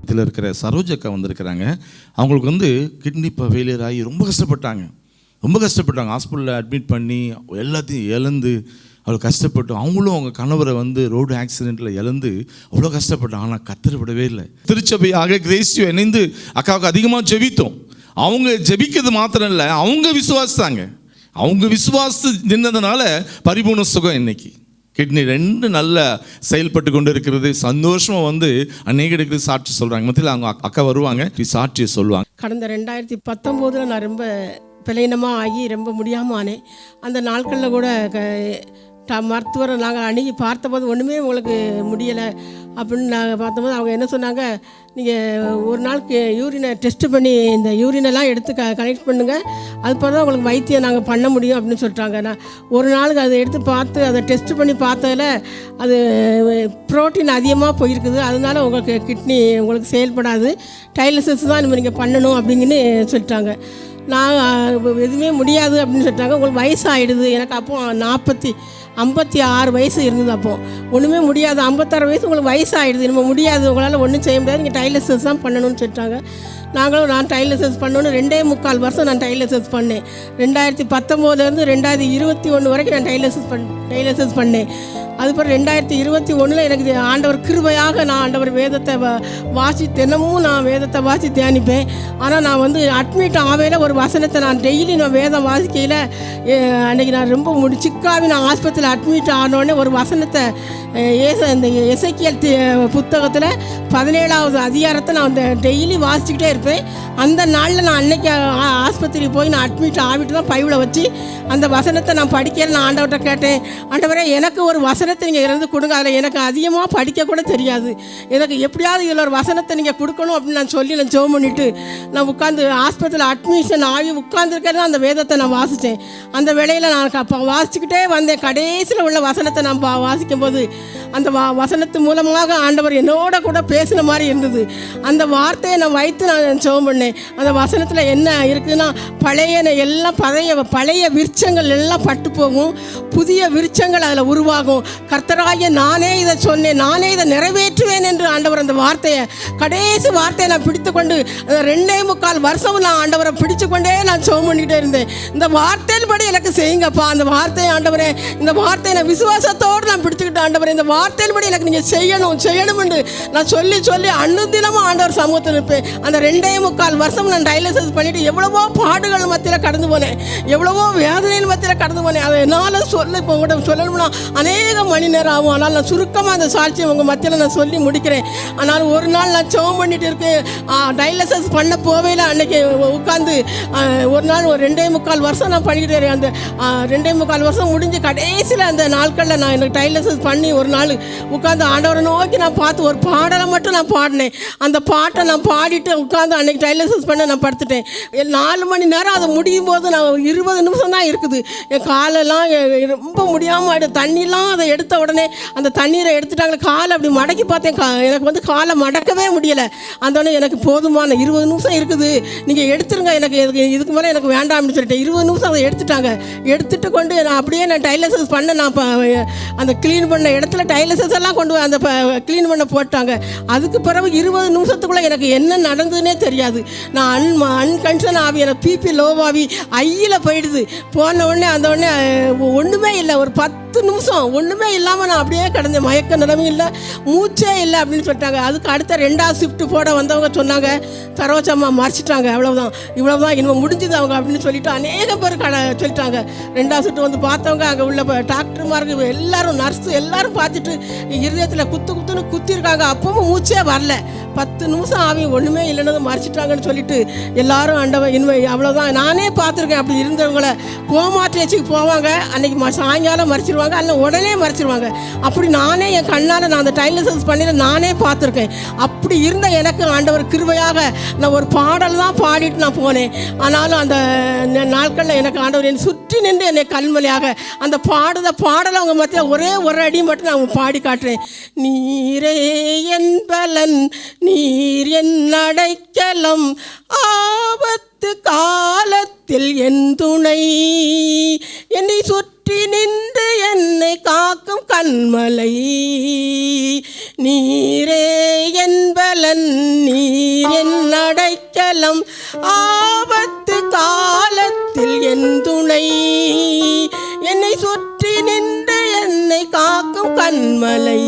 இதில் இருக்கிற சரோஜக்கா வந்திருக்கிறாங்க. அவங்களுக்கு வந்து கிட்னி இப்போ ஃபெயிலியர் ஆகி ரொம்ப கஷ்டப்பட்டாங்க. ஹாஸ்பிட்டலில் அட்மிட் பண்ணி எல்லாத்தையும் இழந்து அவ்வளோ கஷ்டப்பட்டு, அவங்களும் அவங்க கணவரை வந்து ரோடு ஆக்சிடெண்ட்டில் இழந்து அவ்வளோ கஷ்டப்பட்டாங்க. ஆனால் கத்தர் விடவே இல்லை. திருச்சபையாக கிரேஸ்டியோ இணைந்து அக்காவுக்கு அதிகமாக ஜெபித்தோம். அவங்க ஜெபிக்கிறது மாத்திரம் இல்லை, அவங்க விசுவாசத்து நின்றதுனால பரிபூர்ண சுகம். இன்னைக்கு கிட்னி 2 நல்ல செயல்பட்டு கொண்டு இருக்கிறது. சந்தோஷமாக வந்து அநேக சாட்சி சொல்கிறாங்க. மத்தியில் அவங்க அக்கா வருவாங்க, சாட்சியை சொல்லுவாங்க. கடந்த 2019 நான் ரொம்ப பிழையினமாக ஆகி ரொம்ப முடியாமல் ஆனேன். அந்த நாட்களில் கூட மருத்துவரை நாங்கள் அணுகி பார்த்தபோது ஒன்றுமே உங்களுக்கு முடியலை அப்படின்னு நாங்கள் பார்த்தபோது அவங்க என்ன சொன்னாங்க, நீங்கள் ஒரு நாளுக்கு யூரினை டெஸ்ட்டு பண்ணி இந்த யூரினெல்லாம் எடுத்து கனெக்ட் பண்ணுங்கள், அது பிறகு தான் உங்களுக்கு வைத்தியம் நாங்கள் பண்ண முடியும் அப்படின்னு சொல்லிட்டாங்க. நான் ஒரு நாளுக்கு அதை எடுத்து பார்த்து அதை டெஸ்ட்டு பண்ணி பார்த்ததில் அது ப்ரோட்டீன் அதிகமாக போயிருக்குது, அதனால உங்களுக்கு கிட்னி உங்களுக்கு செயல்படாது, டயாலிசிஸ் தான் நீங்கள் பண்ணணும் அப்படிங்கன்னு சொல்லிட்டாங்க. நான் எதுவுமே முடியாது அப்படின்னு சொல்லிட்டாங்க. உங்களுக்கு வயசாகிடுது. எனக்கு அப்போது 56 வயசு இருந்தது. அப்போது ஒன்றுமே முடியாது. 56 வயசு உங்களுக்கு வயசாகிடுது, நம்ம முடியாது, உங்களால் ஒன்றும் செய்ய முடியாது, நீங்கள் டயாலிசிஸ் தான் பண்ணணும்னு சொல்லிட்டாங்க. நான் டயாலிசிஸ் பண்ணணும் 2.25 வருஷம் நான் டயாலிசிஸ் பண்ணேன். 2019 2021 வரைக்கும் நான் டயாலிசிஸ் பண்ணேன். அதுக்கப்புறம் 2021 எனக்கு ஆண்டவர் கிருபையாக நான் ஆண்டவர் வேதத்தை தினமும் நான் வேதத்தை வாசி தியானிப்பேன். ஆனால் நான் வந்து அட்மிட் ஆவையில் ஒரு வசனத்தை நான் டெய்லி நான் வேதம் வாசிக்கையில் அன்றைக்கி நான் ரொம்ப சிக்காவி நான் ஆஸ்பத்திரியில் அட்மிட் ஆனோடனே ஒரு வசனத்தை இந்த எசேக்கியேல் புத்தகத்தில் 17வது அதிகாரத்தை நான் டெய்லி வாசிச்சுக்கிட்டே இருப்பேன். அந்த நாளில் நான் அன்னைக்கு ஆஸ்பத்திரி போய் நான் அட்மிட் ஆகிட்டு தான் பைபிளை வச்சு அந்த வசனத்தை நான் படிக்கிறேன். நான் ஆண்டவர்கிட்ட கேட்டேன், ஆண்டவரே எனக்கு ஒரு வசனத்தை நீங்கள் இருந்து கொடுங்க, அதில் எனக்கு அதிகமாக படிக்க கூட தெரியாது, எனக்கு எப்படியாவது இதில் ஒரு வசனத்தை நீங்கள் கொடுக்கணும் அப்படின்னு நான் ஜெபம் பண்ணிவிட்டு நான் உட்காந்து ஆஸ்பத்திரியில் அட்மிஷன் ஆகி உட்காந்துருக்கிறது அந்த வேதத்தை நான் வாசித்தேன். அந்த வேளையில் நான் வாசிச்சுக்கிட்டே வந்தேன். கடைசியில் உள்ள வசனத்தை நான் வாசிக்கும்போது அந்த வசனத்து மூலமாக ஆண்டவர் என்னோட கூட பேசின மாதிரி இருந்தது. அந்த வார்த்தையை நான் வைத்து நான் ஜெபம் பண்ணேன். அந்த வசனத்தில் என்ன இருக்குதுன்னா, பழைய விருட்சங்கள் எல்லாம் பட்டு போகும், புதிய விருட்சங்கள் அதில் உருவாகும், கர்த்தராகிய நானே இதை சொன்னேன், நானே இதை நிறைவேற்றுவேன் என்று ஆண்டவர் அந்த கடைசி வார்த்தையை நான் பிடித்து கொண்டு 2.25 வருஷம் நான் ஆண்டவரை பிடிச்சு கொண்டே நான் ஜெபம் பண்ணிக்கிட்டே இருந்தேன். இந்த வார்த்தையின்படி எனக்கு செய்யுங்கப்பா, அந்த வார்த்தையை ஆண்டவரே, இந்த வார்த்தையை நான் விசுவாசத்தோடு நான் பிடிச்சுக்கிட்டேன். ஆண்டவரே இந்த வார்த்தையின்படி எனக்கு நீங்கள் செய்யணும் என்று நான் சொல்லி அன்னுதினமும் ஆண்டவர் சமூகத்தில் இருப்பேன். அந்த 2.25 வருஷம் நான் டயாலிசிஸ் பண்ணிவிட்டு எவ்வளவோ பாடுகள் மத்தியில் கடந்து போனேன், எவ்வளவோ வேதனையின் மத்தியில் கடந்து போனேன். அதை என்னால் இப்போ உங்கள்கிட்ட சொல்லணும்னா அநேக மணி நேரம் ஆகும். ஆனால் நான் சுருக்கமாக அந்த சாட்சியை உங்கள் மத்தியில் நான் சொல்லி முடிக்கிறேன். ஆனால் ஒரு நாள் நான் ஜெபம் பண்ணிட்டு இருக்கேன். டயாலிசிஸ் பண்ண போவையில் அன்றைக்கி உட்காந்து ஒரு நாள் ஒரு 2.25 வருஷம் நான் பண்ணிக்கிட்டே அந்த 2.25 வருஷம் முடிஞ்சு கடைசியில் அந்த நாட்களில் நான் எனக்கு டயாலிசிஸ் பண்ணி ஒரு நாள் உட்காந்து ஆண்டவரை நோக்கி நான் பார்த்து ஒரு பாடலை மட்டும் நான் பாடினேன். அந்த பாட்டை நான் பாடிட்டு உட்காந்து அன்றைக்கி டயாலிசிஸ் பண்ண நான் படுத்துட்டேன். 4 மணி நேரம் அதை முடியும் போது நான் 20 நிமிஷம் தான் இருக்குது. என் காலெல்லாம் ரொம்ப முடியாமல் தண்ணிலாம் அதை எடுத்த உடனே அந்த தண்ணீரை எடுத்துட்டாங்க. காலை அப்படி மடக்கி பார்த்தேன், எனக்கு வந்து காலை மடக்கவே முடியலை. அந்த எனக்கு போதுமான 20 நிமிஷம் இருக்குது, நீங்கள் எடுத்துருங்க, எனக்கு இதுக்கு மேலே எனக்கு வேண்டாம் அப்படின்னு சொல்லிட்டு 20 நிமிஷம் அதை எடுத்துட்டு கொண்டு நான் அப்படியே நான் டயாலிசிஸ் பண்ண நான் அந்த க்ளீன் பண்ண இடத்துல டயாலிசிஸ் எல்லாம் கொண்டு அந்த க்ளீன் பண்ண போட்டாங்க. அதுக்கு பிறகு 20 நிமிஷத்துக்குள்ளே எனக்கு என்ன நடந்ததுன்னே தெரியாது. நான் அன்கன்ஷன் ஆகி எனக்கு பிபி லோவாகி ஐயில் போயிடுது. போன உடனே ஒன்றுமே இல்லை, ஒரு 10 நிமிஷம் ஒன்றுமே இல்லாமல் நான் அப்படியே கிடந்தேன். மயக்க நிலைமை இல்லை, மூச்சே இல்லை அப்படின்னு சொல்லிட்டாங்க. அதுக்கு அடுத்த 2வது ஷிஃப்ட் போட வந்தவங்க சொன்னாங்க, சரோஜம்மா மறைச்சிட்டாங்க, இவ்வளோதான் இனிமேல் முடிஞ்சுது அவங்க அப்படின்னு சொல்லிட்டு அநேக பேர் சொல்லிட்டாங்க. 2வது ஷிஃப்ட் வந்து பார்த்தவங்க அங்கே உள்ள டாக்டர்மாருக்கு எல்லாரும் நர்ஸு எல்லாரும் பார்த்துட்டு இருதயத்தில் குத்துன்னு குத்திருக்காங்க. அப்பவும் மூச்சே வரல. 10 நிமிஷம் ஆகி ஒன்றுமே இல்லைன்னு மறைச்சிட்டாங்கன்னு சொல்லிட்டு எல்லாரும் இனிமேல் அவ்வளோதான். நானே பார்த்துருக்கேன் அப்படி இருந்தவங்கள. கோமா ஸ்டேஜுக்கு போவாங்க, அன்றைக்கி சாயங்காலம் மறைச்சிருவாங்க, அல்ல உடனே மறைச்சிருவாங்க. அப்படி நானே என் கண்ணால் நான் அந்த டயாலிசிஸ் பண்ணி நானே பார்த்துருக்கேன். அப்படி இருந்த எனக்கு ஆண்டவர் கிருபையாக நான் ஒரு பாடல் தான் பாடிட்டு நான் போனேன். ஆனாலும் அந்த நாட்களில் எனக்கு ஆண்டவர் என்னை சுற்றி நின்று என்னை கல்மலையாக அந்த பாடலை அவங்க மத்தியில் ஒரே ஒரு அடி மட்டும் நான் பாடி காட்டுறேன். நீரே என் பலன், நீர் என் அடைக்கலம், ஆபத்து காலத்தில் என் துணை, என்னை சுற்றி நின்று என்னை காக்கும் கண்மலை, நீரே என் பலன், என்பலன் நீர் என் அடைக்கலம், ஆபத்து காலத்தில் என் துணை, என்னை சுற்றி நின்று என்னை காக்கும் கன்மலை,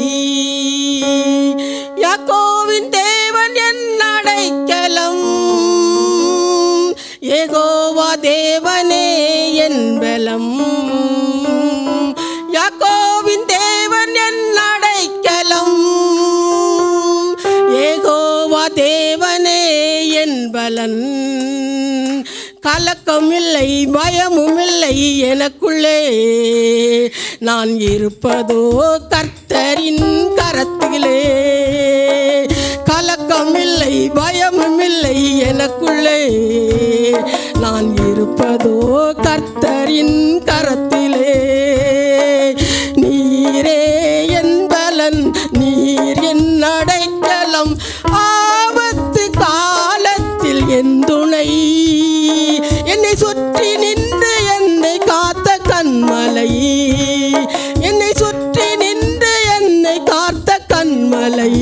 யாக்கோவின் தேவன் என் அடைக்கலம், யெகோவா தேவனே என் பலம், யாக்கோவின் தேவன் என் அடைக்கலம், யெகோவா தேவனே என் பலன், கலக்கம் இல்லை பயமும் இல்லை எனக்குள்ளே, நான் இருப்பதோ கர்த்தரின் கரத்திலே, கலக்கம் இல்லை பயமும் இல்லை எனக்குள்ளே, நான் இருப்பதோ கர்த்தரின் கரத்திலே, நீரே என் பலன் நீர் என் அடைக்கலம், ஆபத்து காலத்தில் என் துணை, என்னை சுற்றி நின்று என்னை காத்த கன்மலை, என்னை சுற்றி நின்று என்னை காத்த கன்மலை,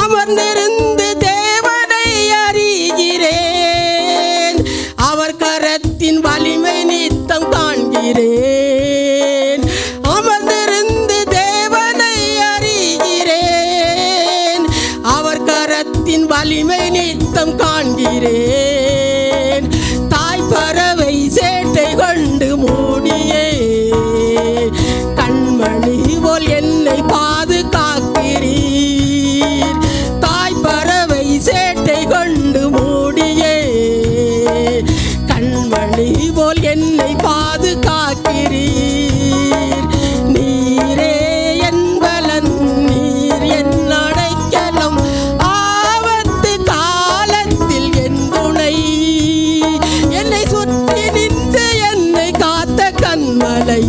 அமர்ந்திருந்து தேவனை அறிகிறேன், அவர் கரத்தின் வலிமை நித்தம் காண்கிறேன், அமர்ந்திருந்து தேவனை அறிகிறேன், அவர் கரத்தின் வலிமை நித்தம் காண்கிறேன், தாய் பறவை சேட்டை கொண்டு மூடியே கண்மணி போல் என்னை பாதுகாக்கிறீர், தாய் பறவை சேட்டை கொண்டு மூடியே கண்மணி போல் என்னை பாதுகாக்கிறீர், நீரே என் பலன் நீர் என் அடைக்கலம், ஆபத்து காலத்தில் என் துணை, என்னை சுற்றி நின்று என்னை காத்த கன்மலை,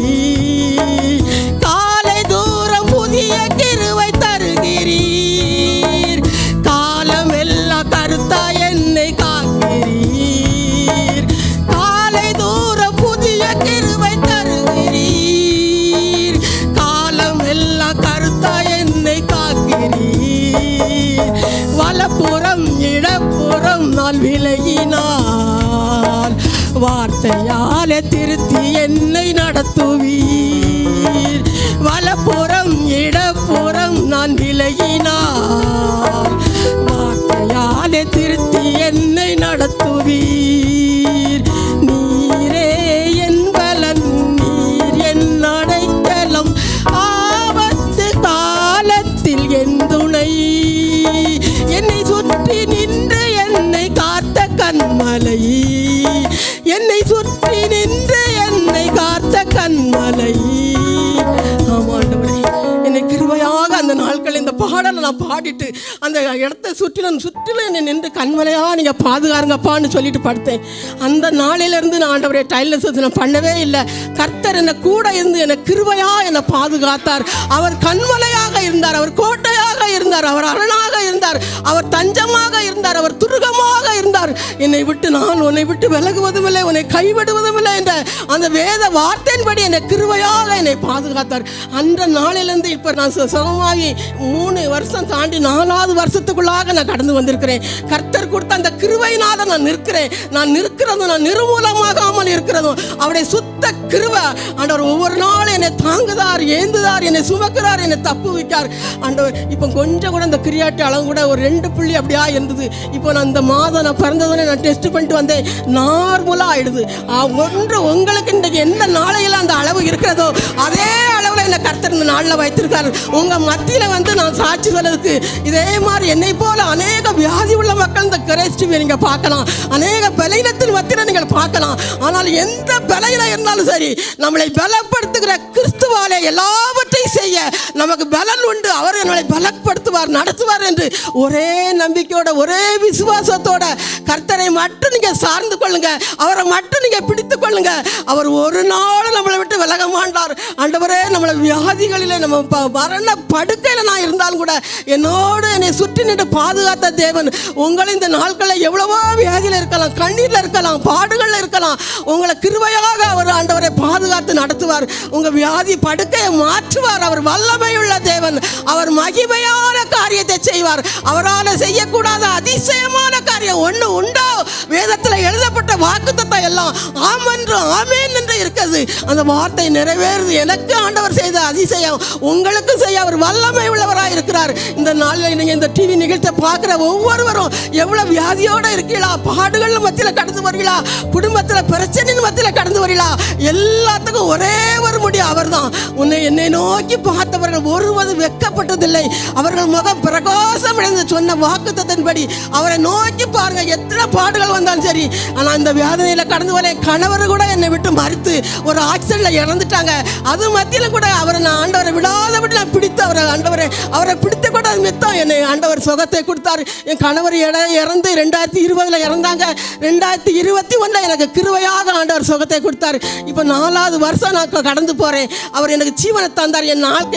காலை தூரம் புதிய கிருபை தருகிறீர், காலம் எல்லாம் கருத்தா என்னை காக்கிறீர், காலை தூரம் புதிய கிருபை தருகிறீர், காலம் எல்லாம் கருத்தா என்னை காக்கிறீர், வலப்புறம் இடப்புறம் நான் விலகினார், வார்த்தையாலே திருத்தி என்னை நடத்துவீர், வலப்புறம் இடப்புறம் நான் விலகினார், வார்த்தையாலே திருத்தி என்னை நடத்துவீர், நீரே என் பலன் நீர் என் அடைக்கலம், ஆபத்து காலத்தில் என் துணை, என்னை சுற்றி நின்று என்னை காத்த கன்மலை, என்னை சுற்றி நின்று என்னை காத்த கன்மலை, ஆமாண்டவரே என்னை கிருபையாக அந்த நாட்கள் இந்த பாடலை நான் பாடிட்டு அந்த இடத்த சுற்றிலும் என்னை நின்று கண்மலையாக நீங்கள் பாதுகாருங்கப்பான்னு சொல்லிட்டு படுத்தேன். அந்த நாளிலிருந்து நான் ஆண்டவரே டைலர்ஸ் நான் பண்ணவே இல்லை. கர்த்தர் என்னை கூட இருந்து என்னை கிருபையாக என்னை பாதுகாத்தார். அவர் கண்மலையாக இருந்தார், அவர் கோட்டையாக இருந்தார், அவர் அரணாக இருந்தார், அவர் தஞ்சமாக இருந்தார், அவர் துருகமாக இருந்தார். என்னை விட்டு நான் உன்னை விட்டு விலகுவதும் இல்லை, உன்னை கைவிடுவதும் இல்லை என்ற அந்த வேத வார்த்தையின்படி என்னை கிருபையாக என்னை பாதுகாத்தார். அந்த நாளிலிருந்து இப்போ நான் சுகமாகி 3 வருஷம் தாண்டி 4வது வருஷத்துக்குள்ளாக நான் கடந்து வந்திருக்கிறேன். கர்த்தர் கொடுத்த அந்த கிருபையினால நான் நிற்கிறேன். நான் நிற்கிறதும் நான் நிர்மூலமாகாமல் இருக்கிறதும் அவருடைய சுத்த கிருபை. ஆண்டவர் ஒவ்வொரு நாளும் என்னை தாங்குதார், ஏந்துதார், என்னை சுமக்கிறார், என்னை தப்பு வைக்கார். ஆண்டவர் இப்போ கொஞ்சம் கூட இந்த கிரியாட்டு அளவு கூட ஒரு 2 புள்ளி அப்படியா இருந்தது. இப்போ நான் இந்த மாதம் நான் பிறந்ததுன்னு நான் டெஸ்ட் பண்ணிட்டு வந்தேன், நார்மலாக ஆயிடுது. ஒன்று உங்களுக்கு இன்றைக்கு எந்த நாளையில் அந்த அளவு இருக்கிறதோ அதே அளவில் என்னை கர்த்தர் இந்த நாளில் வைத்திருக்காரு. உங்கள் மத்தியில் வந்து நான் சாட்சி சொல்றதுக்கு இதே மாதிரி என்னை போல அநேக வியாதி உள்ள மக்கள் இந்த கிரைஸ்ட் டிவியை நீங்கள் பார்க்கலாம், அநேக பலவீனத்தின் மத்தியில் நீங்கள் பார்க்கலாம். ஆனால் எந்த பலவீனம் இருந்தாலும் சரி, நம்மளை பலப்படுத்துகிற கிறிஸ்துவாலே எல்லாவற்றையும் செய்ய நமக்கு பலன் உண்டு. அவர் நம்மளை பலப்படுத்துவார், நடத்துவார் என்று ஒரே நம்பிக்கையோட ஒரே விசுவாசத்தோட கர்த்தரை மட்டும் நீங்கள் சார்ந்து கொள்ளுங்க, அவரை மட்டும் நீங்கள் பிடித்து கொள்ளுங்க. அவர் ஒரு நாள் நம்மளை விட்டு விலக மாட்டார். ஆண்டவரே நம்மளை வியாதிகளிலே நம்ம மரண படுக்கையில் நான் இருந்தாலும் கூட என்னோடு என்னை சுற்றி நின்று பாதுகாத்த தேவன் உங்களை இந்த நாட்களில் எவ்வளவோ வியாதியில் இருக்கலாம், கண்ணீரில் இருக்கலாம், பாடுகளில் இருக்கலாம், உங்களை கிருபையாக அவர் ஆண்டவரை பாதுகாத்து நடத்துவார். உங்கள் வியாதி படுக்கையை மாற்றுவார். அவர் வல்லமையுள்ள தேவன். அவர் மகிமையான காரியத்தை செய்வார். அவரால் செய்யக்கூடாத அதிசயமான காரியம் ஒன்று உண்டோ? வேதத்தில் எழுதப்பட்ட வாக்குத்தத்தம் எல்லாம் ஆமென்றும் ஆமென் என்று இருக்கிறது. அந்த வார்த்தை நிறைவேறுது. எனக்கு ஆண்டவர் செய்த அதிசயம் உங்களுக்கு செய்ய அவர் வல்லமை உள்ளவராக இருக்கிறார். இந்த நாளில் நீங்கள் இந்த டிவி நிகழ்ச்சியை பார்க்குற ஒவ்வொருவரும் எவ்வளோ வியாதியோடு இருக்கீங்களா, பாடுகள் மத்தியில் கடந்து வரீங்களா, குடும்பத்தில் பிரச்சனையின் மத்தியில் கடந்து வரீங்களா, எல்லாத்துக்கும் ஒரே ஒரு முடியும் அவர் தான். உன்னை என்னை நோக்கி பார்த்தவர்கள் ஒருவரும் வெட்கப்பட்டதில்லை, அவர்கள் முகம் பிரகாசம் அடைந்து சொன்ன வாக்குத்தத்தின்படி அவரை நோக்கி பாருங்க. எத்தனை பாடுகள் வந்தாலும் சரி. ஆனால் இந்த வேதனையில் கடந்து வர கணவர் கூட என்னை விட்டு மறுத்து ஒரு ஆக்சிடென்ட்ல இறந்துட்டாங்க. அது மத்தியிலும் கூட அவரை நான் ஆண்டவரை விடாதபடி நான் பிடித்து அவரை பிடித்து கூட அது மித்தம் என்னை ஆண்டவர் சுகத்தை கொடுத்தாரு. என் கணவர் இறந்து 2020 இறந்தாங்க. 2021 எனக்கு கிருபையாக ஆண்டவர் சுகத்தை கொடுத்தாரு. இப்போ 4வது வருஷம் நான் கடந்து போகிறேன். அவர் எனக்கு ஜீவனை தந்தார்.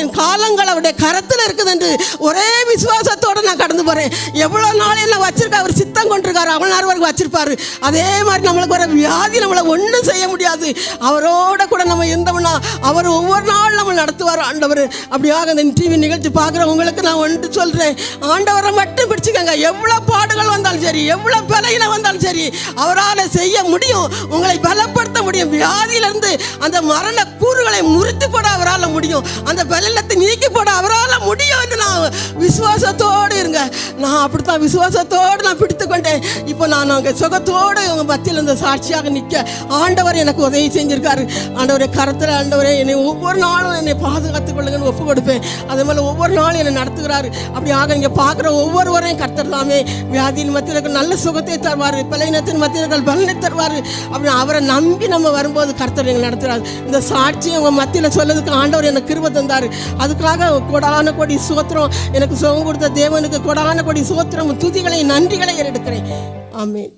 என் காலங்கள் அவருடைய கரத்தில் இருக்குது என்று ஒரே விசுவாசத்தோடு நான் கடந்து போகிறேன். எவ்வளோ நாள் என்ன வச்சிருக்க அவர் சித்தம் கொண்டிருக்காரு, அவ்வளோ நேரம் வரைக்கும் வச்சிருப்பாரு. அதே மாதிரி நம்மளுக்கு வர வியாதி நம்மளை ஒன்றும் செய்ய முடியாது. அவரோட கூட நம்ம இருந்தோம்னா அவர் ஒவ்வொரு நாள் நம்ம நடத்துவார் ஆண்டவர். அப்படியாக இந்த டிவி நிகழ்ச்சி பார்க்குற உங்களுக்கு நான் ஒன்று சொல்கிறேன், ஆண்டவரை மட்டும் பிடிச்சிக்கங்க. எவ்வளோ பாடுகள் வந்தாலும் சரி, எவ்வளோ பலகீன வந்தாலும் சரி, அவரால் செய்ய முடியும். உங்களை பலப்படுத்த முடியும். வியாதியிலிருந்து அந்த மரண கூறுகளை முறித்து போட அவரால் முடியும். அந்த பலத்தை நீக்கி போட அவரால் முடியும் என்று நான் விசுவாசத்தோடு இருங்க. நான் அப்படித்தான் விசுவாசத்தோடு நான் பிடித்து கொண்டேன். இப்போ நான் அங்கே சுகத்தோடு உங்கள் மத்தியில் இந்த சாட்சியாக நிற்க ஆண்டவர் எனக்கு உதவி செஞ்சிருக்காரு. ஆண்டவரை கரத்தில் ஆண்டவரை என்னை ஒவ்வொரு நாளும் என்னை பாதுகாத்துக் கொள்ளுங்கன்னு ஒப்பு கொடுப்பேன். அதே மாதிரி ஒவ்வொரு நாளும் என்னை நடத்துகிறாரு. அப்படியாக இங்கே பார்க்குற ஒவ்வொருவரையும் கர்த்தர்லாமே வியாதியின் மத்தியில் நல்ல சுகத்தை தருவார், பலவீனத்தின் மத்தியில் பலனை தருவார். அப்படி அவரை நம்பி நம்ம வரும்போது கர்த்தர் எங்களை நடத்துகிறார். இந்த சாட்சியை உங்கள் மத்தியில் சொல்லதுக்கு ஆண்டவர் எனக்கு கிருபை தந்தார். அதுக்காக கொடான கொடி சோத்திரம், எனக்கு சுகம் கொடுத்த தேவனுக்கு கொடான கொடி சோத்திரம், துதிகளை நன்றிகளை எடுக்கிறேன். ஆமென்.